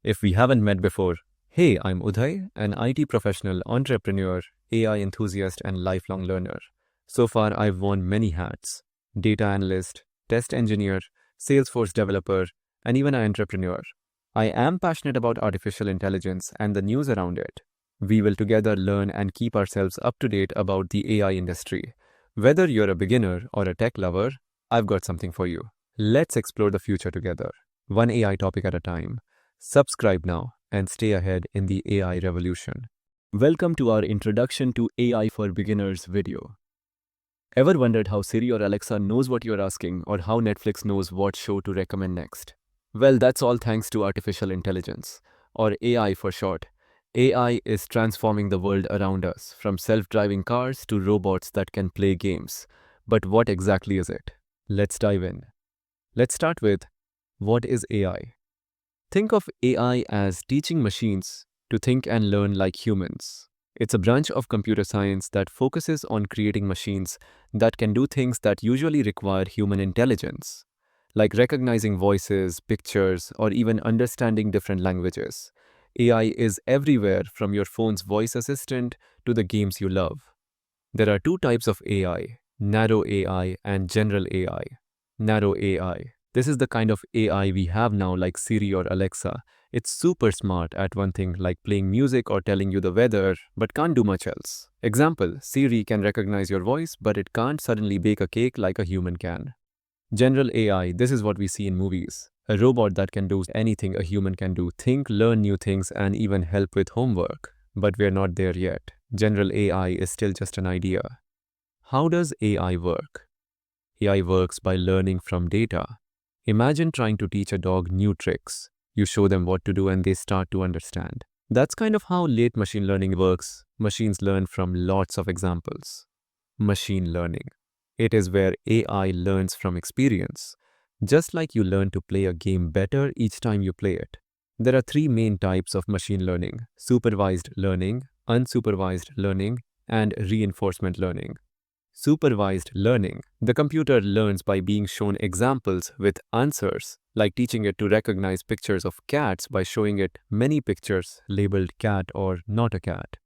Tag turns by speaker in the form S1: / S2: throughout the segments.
S1: If we haven't met before, hey, I'm Uday, an IT professional, entrepreneur, AI enthusiast, and lifelong learner. So far, I've worn many hats: data analyst, test engineer, Salesforce developer, and even an entrepreneur. I am passionate about artificial intelligence and the news around it. We will together learn and keep ourselves up to date about the AI industry. Whether you're a beginner or a tech lover, I've got something for you. Let's explore the future together, one AI topic at a time. Subscribe now and stay ahead in the AI revolution. Welcome to our Introduction to AI for Beginners video. Ever wondered how Siri or Alexa knows what you're asking, or how Netflix knows what show to recommend next? Well, that's all thanks to artificial intelligence, or AI for short. AI is transforming the world around us, from self-driving cars to robots that can play games. But what exactly is it? Let's dive in. Let's start with, what is AI? Think of AI as teaching machines to think and learn like humans. It's a branch of computer science that focuses on creating machines that can do things that usually require human intelligence, like recognizing voices, pictures, or even understanding different languages. AI is everywhere, from your phone's voice assistant to the games you love. There are two types of AI: narrow AI and general AI. Narrow AI. This is the kind of AI we have now, like Siri or Alexa. It's super smart at one thing, like playing music or telling you the weather, but can't do much else. Example: Siri can recognize your voice, but it can't suddenly bake a cake like a human can. General AI, this is what we see in movies. A robot that can do anything a human can do: think, learn new things, and even help with homework. But we're not there yet. General AI is still just an idea. How does AI work? AI works by learning from data. Imagine trying to teach a dog new tricks. You show them what to do and they start to understand. That's kind of how late machine learning works. Machines learn from lots of examples. Machine learning. It is where AI learns from experience. Just like you learn to play a game better each time you play it. There are three main types of machine learning: supervised learning, unsupervised learning, and reinforcement learning. Supervised learning. The computer learns by being shown examples with answers, like teaching it to recognize pictures of cats by showing it many pictures labeled cat or not a cat.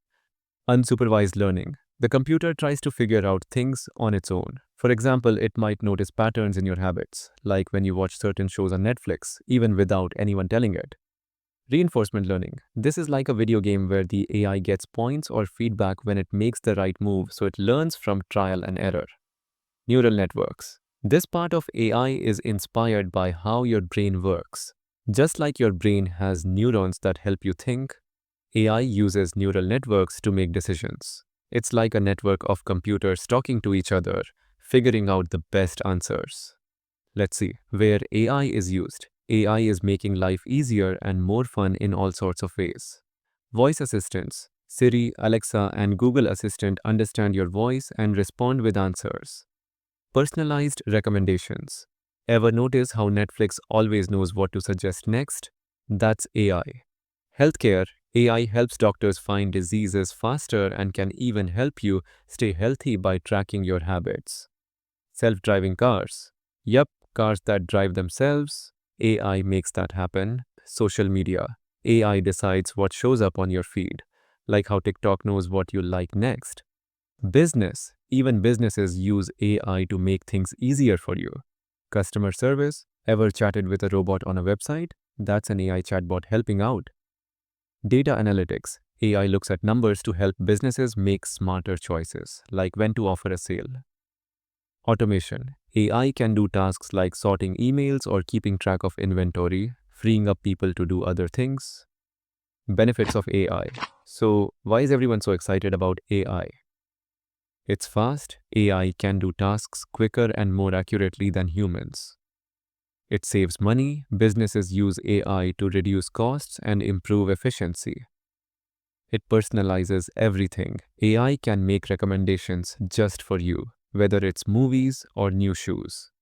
S1: Unsupervised learning. The computer tries to figure out things on its own. For example, it might notice patterns in your habits, like when you watch certain shows on Netflix, even without anyone telling it. Reinforcement learning. This is like a video game where the AI gets points or feedback when it makes the right move, so it learns from trial and error. Neural networks. This part of AI is inspired by how your brain works. Just like your brain has neurons that help you think, AI uses neural networks to make decisions. It's like a network of computers talking to each other, figuring out the best answers. Let's see where AI is used. AI is making life easier and more fun in all sorts of ways. Voice assistants. Siri, Alexa, and Google Assistant understand your voice and respond with answers. Personalized recommendations. Ever notice how Netflix always knows what to suggest next? That's AI. Healthcare. AI helps doctors find diseases faster and can even help you stay healthy by tracking your habits. Self-driving cars. Yup, cars that drive themselves. AI makes that happen. Social media. AI decides what shows up on your feed, like how TikTok knows what you like next. Business. Even businesses use AI to make things easier for you. Customer service. Ever chatted with a robot on a website? That's an AI chatbot helping out. Data analytics. AI looks at numbers to help businesses make smarter choices, like when to offer a sale. Automation. AI can do tasks like sorting emails or keeping track of inventory, freeing up people to do other things. Benefits of AI. So, why is everyone so excited about AI? It's fast. AI can do tasks quicker and more accurately than humans. It saves money. Businesses use AI to reduce costs and improve efficiency. It personalizes everything. AI can make recommendations just for you, whether it's movies or new shoes.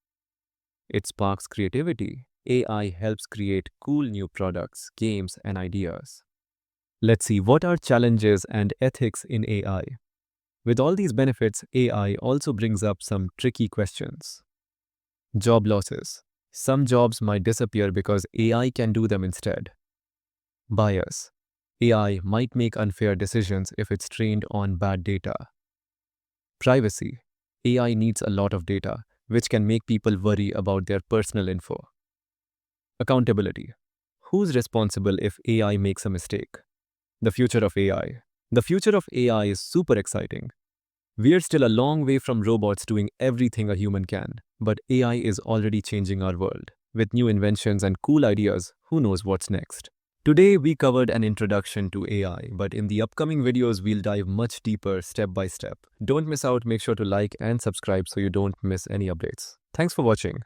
S1: It sparks creativity. AI helps create cool new products, games, and ideas. Let's see, what are challenges and ethics in AI? With all these benefits, AI also brings up some tricky questions. Job losses. Some jobs might disappear because AI can do them instead. Bias. AI might make unfair decisions if it's trained on bad data. Privacy. AI needs a lot of data, which can make people worry about their personal info. Accountability. Who's responsible if AI makes a mistake? The future of AI. The future of AI is super exciting. We're still a long way from robots doing everything a human can, but AI is already changing our world. With new inventions and cool ideas, who knows what's next? Today, we covered an introduction to AI, but in the upcoming videos, we'll dive much deeper step by step. Don't miss out, make sure to like and subscribe so you don't miss any updates. Thanks for watching.